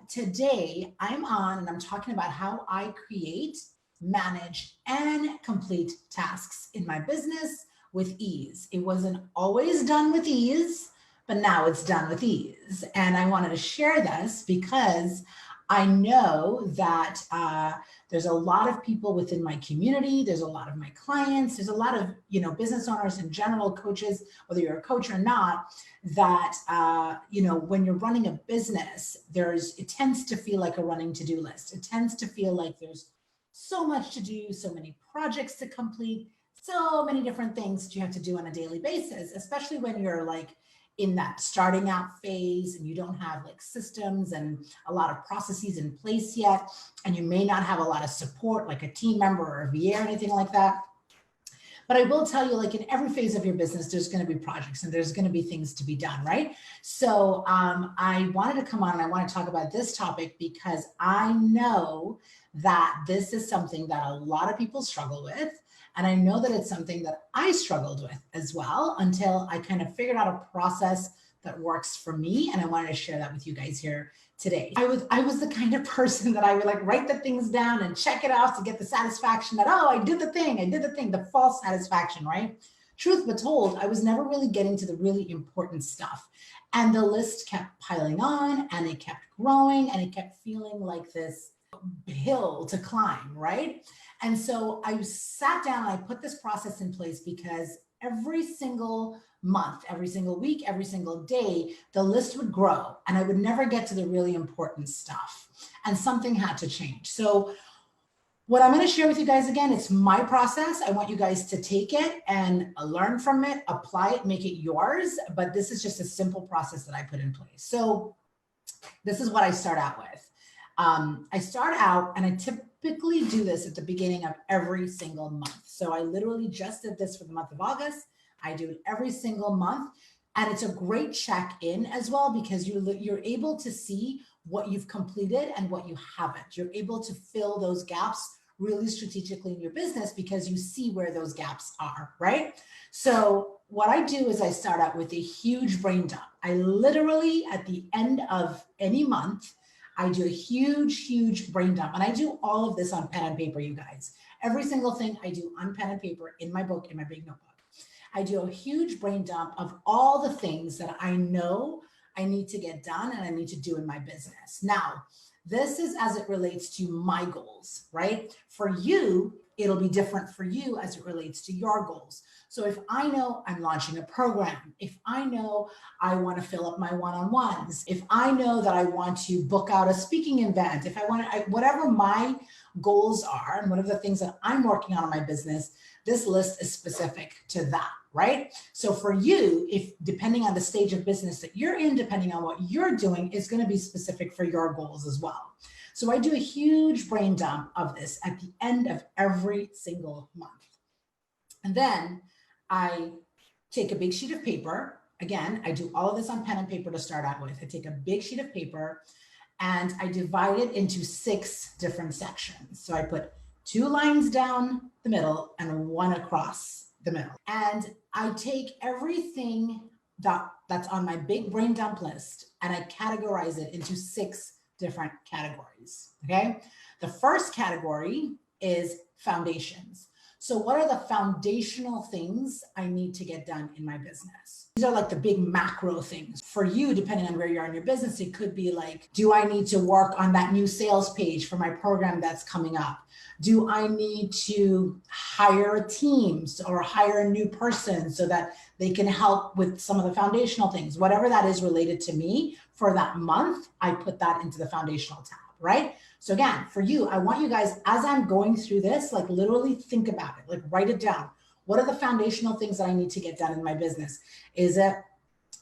today I'm on and I'm talking about how I create, manage, and complete tasks in my business with ease. It wasn't always done with ease, but now it's done with ease. And I wanted to share this because I know that there's a lot of people within my community. There's a lot of my clients. There's a lot of, business owners in general, coaches, whether you're a coach or not, that, when you're running a business, it tends to feel like a running to-do list. It tends to feel like there's so much to do, so many projects to complete, so many different things that you have to do on a daily basis, especially when you're like in that starting out phase and you don't have like systems and a lot of processes in place yet, and you may not have a lot of support like a team member or a VA or anything like that. But I will tell you, like in every phase of your business, there's going to be projects and there's going to be things to be done, right? So I wanted to come on and I want to talk about this topic because I know that this is something that a lot of people struggle with. And I know that it's something that I struggled with as well until I kind of figured out a process that works for me. And I wanted to share that with you guys here today. I was the kind of person that I would like write the things down and check it off to get the satisfaction that, oh, I did the thing, the false satisfaction, right? Truth be told, I was never really getting to the really important stuff. And the list kept piling on and it kept growing and it kept feeling like this hill to climb, right? And so I sat down and I put this process in place because every single month, every single week, every single day, the list would grow and I would never get to the really important stuff. And something had to change. So what I'm going to share with you guys again, it's my process. I want you guys to take it and learn from it, apply it, make it yours. But this is just a simple process that I put in place. So this is what I start out with. I start out and I typically do this at the beginning of every single month. So I literally just did this for the month of August. I do it every single month. And it's a great check-in as well because you're able to see what you've completed and what you haven't. You're able to fill those gaps really strategically in your business because you see where those gaps are, right? So what I do is I start out with a huge brain dump. I literally, at the end of any month, I do a huge brain dump. And I do all of this on pen and paper, you guys. Every single thing I do on pen and paper in my book, in my big notebook. I do a huge brain dump of all the things that I know I need to get done and I need to do in my business. Now, this is as it relates to my goals, right? For you, it'll be different for you as it relates to your goals. So if I know I'm launching a program, if I know I want to fill up my one-on-ones, if I know that I want to book out a speaking event, if I want to, whatever my goals are and whatever the things that I'm working on in my business, this list is specific to that, right? So for you, if depending on the stage of business that you're in, depending on what you're doing, is going to be specific for your goals as well. So I do a huge brain dump of this at the end of every single month. And then I take a big sheet of paper. Again, I do all of this on pen and paper to start out with. I take a big sheet of paper and I divide it into 6 different sections. So I put 2 lines down the middle and 1 across the middle. And I take everything that's on my big brain dump list and I categorize it into 6 different categories, okay? The first category is foundations. So what are the foundational things I need to get done in my business? These are like the big macro things. For you, depending on where you are in your business, it could be like, do I need to work on that new sales page for my program that's coming up? Do I need to hire teams or hire a new person so that they can help with some of the foundational things? Whatever that is related to me for that month, I put that into the foundational tab, right? So again, for you, I want you guys, as I'm going through this, like literally think about it, like write it down. What are the foundational things that I need to get done in my business? Is it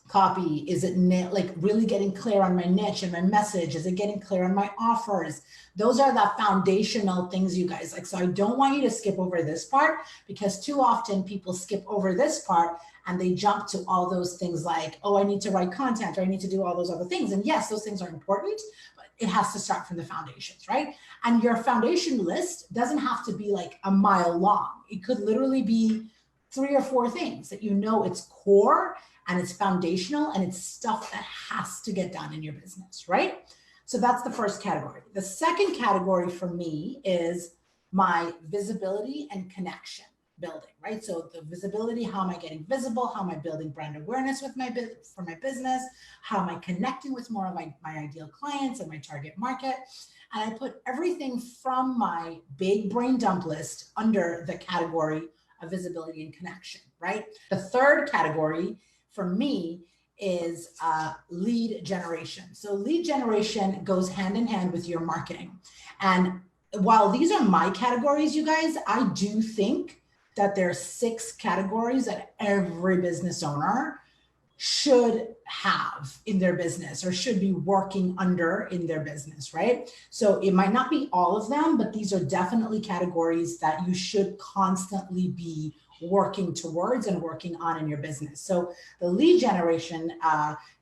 copy? Is it like really getting clear on my niche and my message? Is it getting clear on my offers? Those are the foundational things, you guys. Like, so I don't want you to skip over this part because too often people skip over this part and they jump to all those things like, oh, I need to write content or I need to do all those other things. And yes, those things are important, but it has to start from the foundations, right? And your foundation list doesn't have to be like a mile long. It could literally be 3 or 4 things that you know it's core and it's foundational and it's stuff that has to get done in your business, right? So that's the first category. The second category for me is my visibility and connection building, right? So the visibility, how am I getting visible? How am I building brand awareness with for my business? How am I connecting with more of my ideal clients and my target market? And I put everything from my big brain dump list under the category of visibility and connection, right? The third category for me is lead generation. So lead generation goes hand in hand with your marketing. And while these are my categories, you guys, I do think that there are 6 categories that every business owner should have in their business or should be working under in their business, right? So it might not be all of them, but these are definitely categories that you should constantly be working towards and working on in your business. So the lead generation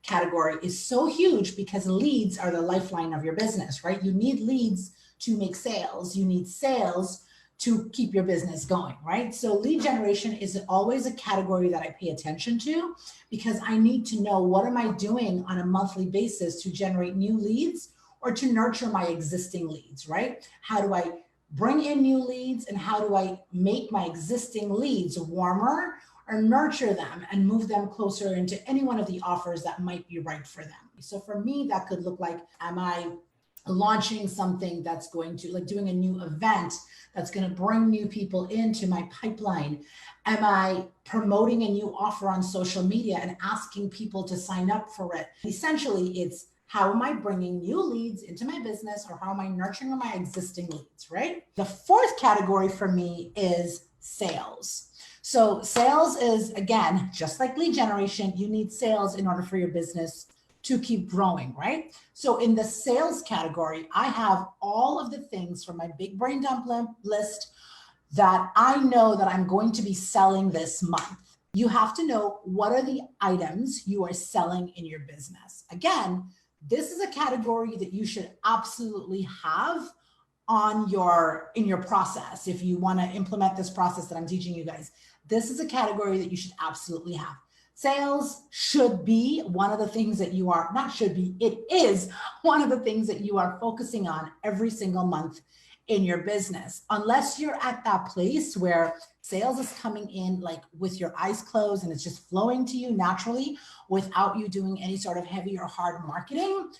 category is so huge because leads are the lifeline of your business, right? You need leads to make sales. You need sales to keep your business going, right? So lead generation is always a category that I pay attention to because I need to know what am I doing on a monthly basis to generate new leads or to nurture my existing leads, right? How do I bring in new leads and how do I make my existing leads warmer or nurture them and move them closer into any one of the offers that might be right for them? So for me, that could look like, am I launching something that's going to, like doing a new event that's going to bring new people into my pipeline? Am I promoting a new offer on social media and asking people to sign up for it? Essentially, it's how am I bringing new leads into my business or how am I nurturing my existing leads, right? The fourth category for me is sales. So sales is, again, just like lead generation, you need sales in order for your business to keep growing, right? So in the sales category, I have all of the things from my big brain dump list that I know that I'm going to be selling this month. You have to know what are the items you are selling in your business. Again, this is a category that you should absolutely have on in your process. If you want to implement this process that I'm teaching you guys, this is a category that you should absolutely have. Sales should be one of the things that you are, not should be, it is one of the things that you are focusing on every single month in your business. Unless you're at that place where sales is coming in like with your eyes closed and it's just flowing to you naturally without you doing any sort of heavy or hard marketing,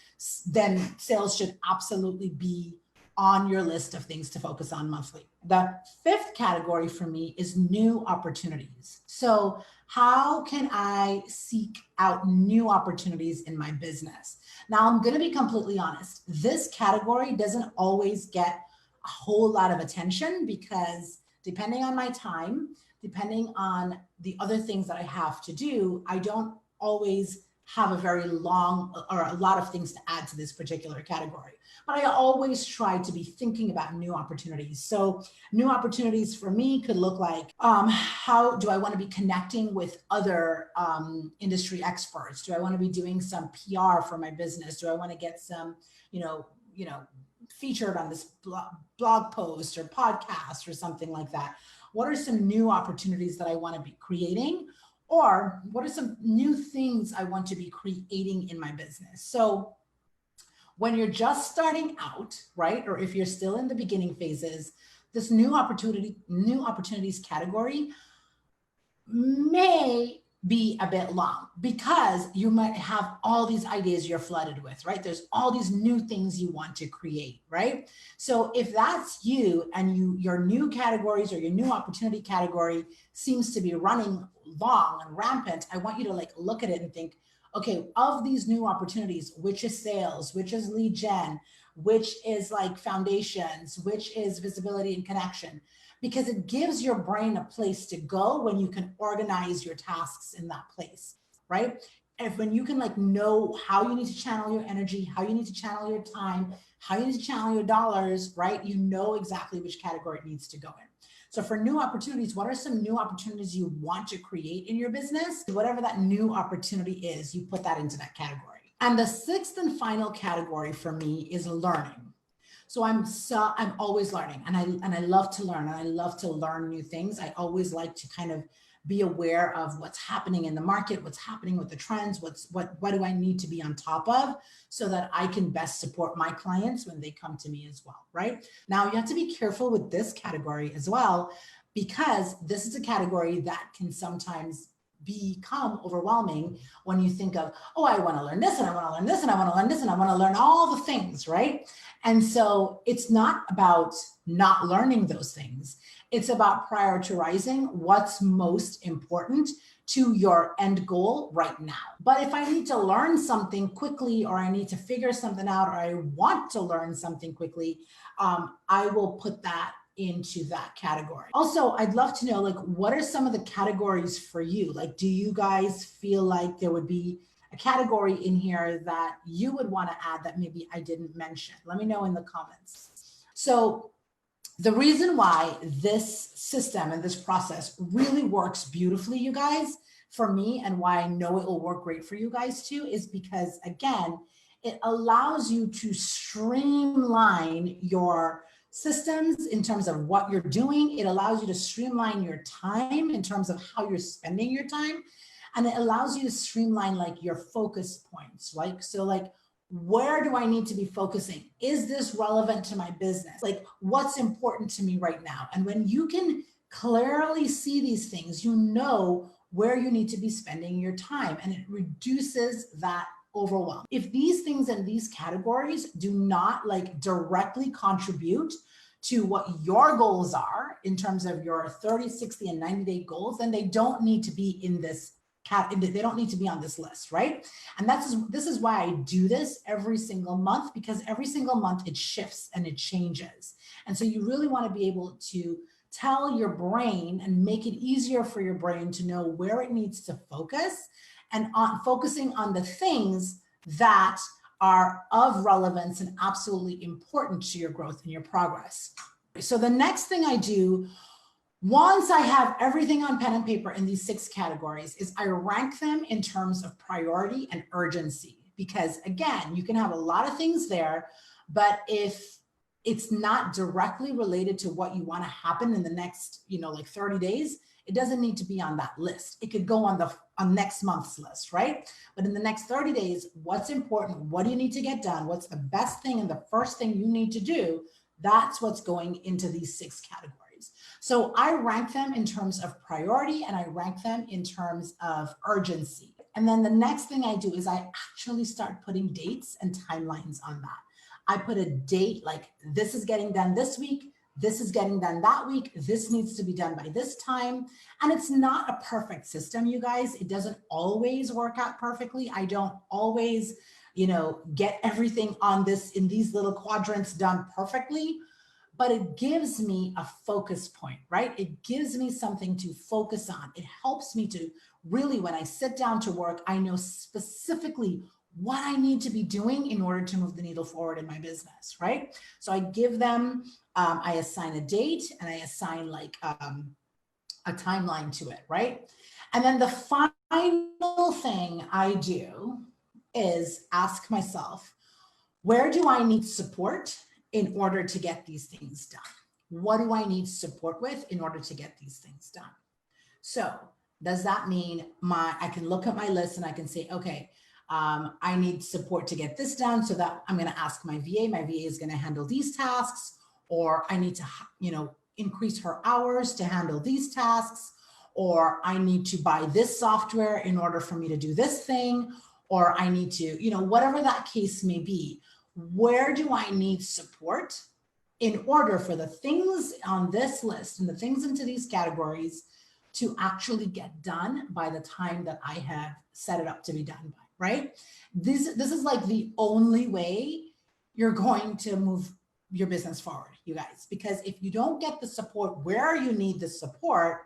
then sales should absolutely be on your list of things to focus on monthly. The fifth category for me is new opportunities. So how can I seek out new opportunities in my business? Now, I'm going to be completely honest. This category doesn't always get a whole lot of attention because depending on my time, depending on the other things that I have to do, I don't always have a very long or a lot of things to add to this particular category. But I always try to be thinking about new opportunities. So new opportunities for me could look like, how do I want to be connecting with other industry experts? Do I want to be doing some PR for my business? Do I want to get some, featured on this blog post or podcast or something like that? What are some new opportunities that I want to be creating? Or what are some new things I want to be creating in my business? So when you're just starting out, right? Or if you're still in the beginning phases, this new opportunities category may be a bit long because you might have all these ideas you're flooded with, right? There's all these new things you want to create, right? So if that's you and your new categories or your new opportunity category seems to be running long and rampant, I want you to look at it and think, okay, of these new opportunities, which is sales, which is lead gen, which is foundations, which is visibility and connection, because it gives your brain a place to go when you can organize your tasks in that place, right? And when you can know how you need to channel your energy, how you need to channel your time, how you need to channel your dollars, right? You know exactly which category it needs to go in. So for new opportunities, what are some new opportunities you want to create in your business? Whatever that new opportunity is, you put that into that category. And the sixth and final category for me is learning. So I'm always learning and I love to learn and I love to learn new things. I always like to kind of be aware of what's happening in the market, what's happening with the trends, what do I need to be on top of so that I can best support my clients when they come to me as well, right? Now, you have to be careful with this category as well, because this is a category that can sometimes become overwhelming when you think of, oh, I want to learn this and I want to learn this and I want to learn this and I want to learn all the things, right? And so it's not about not learning those things. It's about prioritizing what's most important to your end goal right now. But if I need to learn something quickly, or I need to figure something out, or I want to learn something quickly, I will put that into that category. Also, I'd love to know, like, what are some of the categories for you? Like, do you guys feel like there would be a category in here that you would want to add that maybe I didn't mention? Let me know in the comments. So the reason why this system and this process really works beautifully, you guys, for me, and why I know it will work great for you guys too, is because, again, it allows you to streamline your systems in terms of what you're doing. It allows you to streamline your time in terms of how you're spending your time. And it allows you to streamline like your focus points, right? So like, where do I need to be focusing? Is this relevant to my business? Like, what's important to me right now? And when you can clearly see these things, you know where you need to be spending your time, and it reduces that overwhelm. If these things and these categories do not like directly contribute to what your goals are in terms of your 30, 60, and 90-day goals, then they don't need to be in this they don't need to be on this list, right? And this is why I do this every single month, because every single month it shifts and it changes. And so you really want to be able to tell your brain and make it easier for your brain to know where it needs to focus, and on focusing on the things that are of relevance and absolutely important to your growth and your progress. So the next thing I do, once I have everything on pen and paper in these 6 categories, is I rank them in terms of priority and urgency. Because again, you can have a lot of things there, but if it's not directly related to what you want to happen in the next, like 30 days, it doesn't need to be on that list. It could go on next month's list, right? But in the next 30 days, what's important? What do you need to get done? What's the best thing and the first thing you need to do? That's what's going into these 6 categories. So I rank them in terms of priority, and I rank them in terms of urgency. And then the next thing I do is I actually start putting dates and timelines on that. I put a date, like this is getting done this week, this is getting done that week, this needs to be done by this time. And it's not a perfect system, you guys. It doesn't always work out perfectly. I don't always, get everything on in these little quadrants done perfectly, but it gives me a focus point, right? It gives me something to focus on. It helps me to really, when I sit down to work, I know specifically what I need to be doing in order to move the needle forward in my business, right? So I give them, I assign a date, and I assign like a timeline to it, right? And then the final thing I do is ask myself, where do I need support in order to get these things done? What do I need support with in order to get these things done? So does that mean I can look at my list and I can say, okay, I need support to get this done, so that I'm going to ask my VA. My VA is going to handle these tasks, or I need to, increase her hours to handle these tasks, or I need to buy this software in order for me to do this thing, or I need to, whatever that case may be. Where do I need support in order for the things on this list and the things into these categories to actually get done by the time that I have set it up to be done by, right? This is like the only way you're going to move your business forward, you guys, because if you don't get the support where you need the support,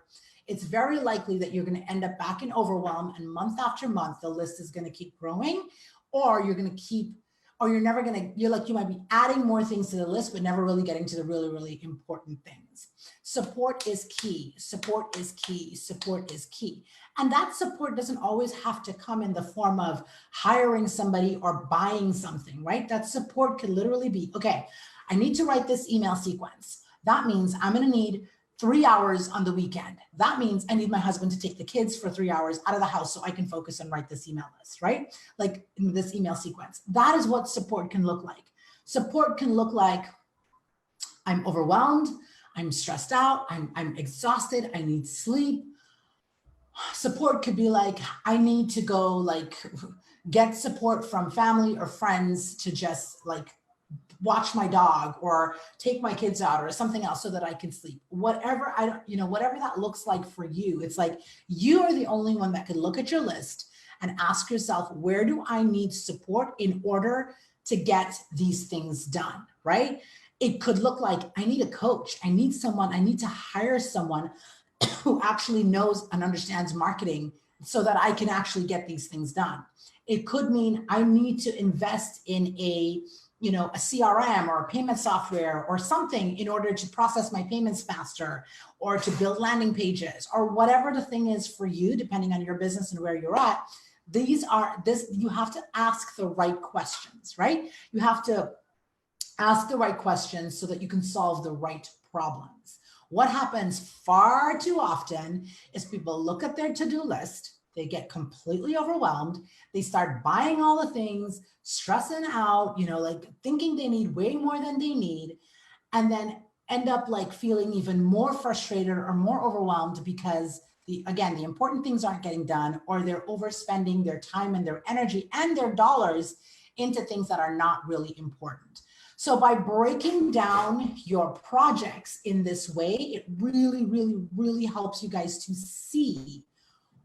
it's very likely that you're going to end up back in overwhelm, and month after month, the list is going to keep growing, or you're going to keep, or you're never going to, you might be adding more things to the list, but never really getting to the really, really important things. Support is key. Support is key. Support is key. And that support doesn't always have to come in the form of hiring somebody or buying something, right? That support could literally be, okay, I need to write this email sequence. That means I'm going to need 3 hours on the weekend. That means I need my husband to take the kids for 3 hours out of the house so I can focus and write this email list, right? Like in this email sequence. That is what support can look like. Support can look like I'm overwhelmed, I'm stressed out, I'm exhausted, I need sleep. Support could be like, I need to go like get support from family or friends to just like watch my dog or take my kids out or something else so that I can sleep. Whatever whatever that looks like for you, it's like you are the only one that can look at your list and ask yourself, where do I need support in order to get these things done, right? It could look like I need a coach. I need to hire someone who actually knows and understands marketing so that I can actually get these things done. It could mean I need to invest in a CRM or a payment software or something in order to process my payments faster, or to build landing pages, or whatever the thing is for you, depending on your business and where you're at. You have to ask the right questions, right? You have to ask the right questions so that you can solve the right problems. What happens far too often is people look at their to-do list, they get completely overwhelmed, they start buying all the things, stressing out, like thinking they need way more than they need, and then end up like feeling even more frustrated or more overwhelmed because the important things aren't getting done, or they're overspending their time and their energy and their dollars into things that are not really important. So by breaking down your projects in this way, it really, really, really helps you guys to see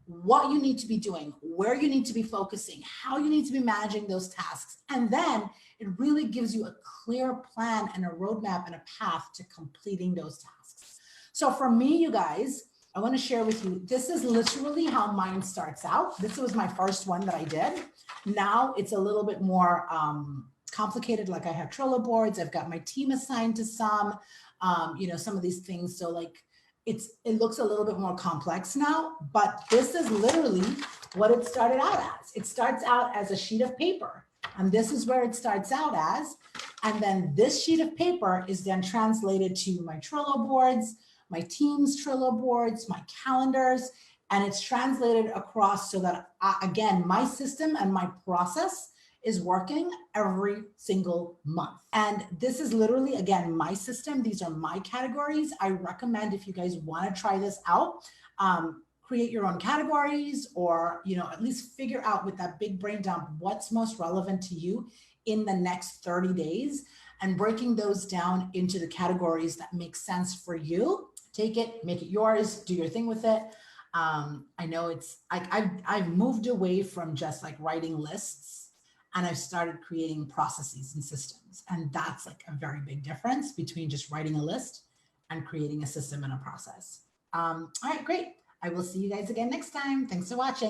what you need to be doing, where you need to be focusing, how you need to be managing those tasks. And then it really gives you a clear plan and a roadmap and a path to completing those tasks. So for me, you guys, I want to share with you, this is literally how mine starts out. This was my first one that I did. Now it's a little bit more complicated. Like I have Trello boards, I've got my team assigned to some of these things. So like it looks a little bit more complex now, but this is literally what it started out as. It starts out as a sheet of paper, and this is where it starts out as. And then this sheet of paper is then translated to my Trello boards, my team's Trello boards, my calendars, and it's translated across so that, again, my system and my process is working every single month. And this is literally, again, my system. These are my categories. I recommend, if you guys want to try this out, create your own categories, or, at least figure out with that big brain dump, what's most relevant to you in the next 30 days, and breaking those down into the categories that make sense for you. Take it, make it yours, do your thing with it. I know I've moved away from just like writing lists, and I've started creating processes and systems. And that's like a very big difference between just writing a list and creating a system and a process. All right, great. I will see you guys again next time. Thanks for watching.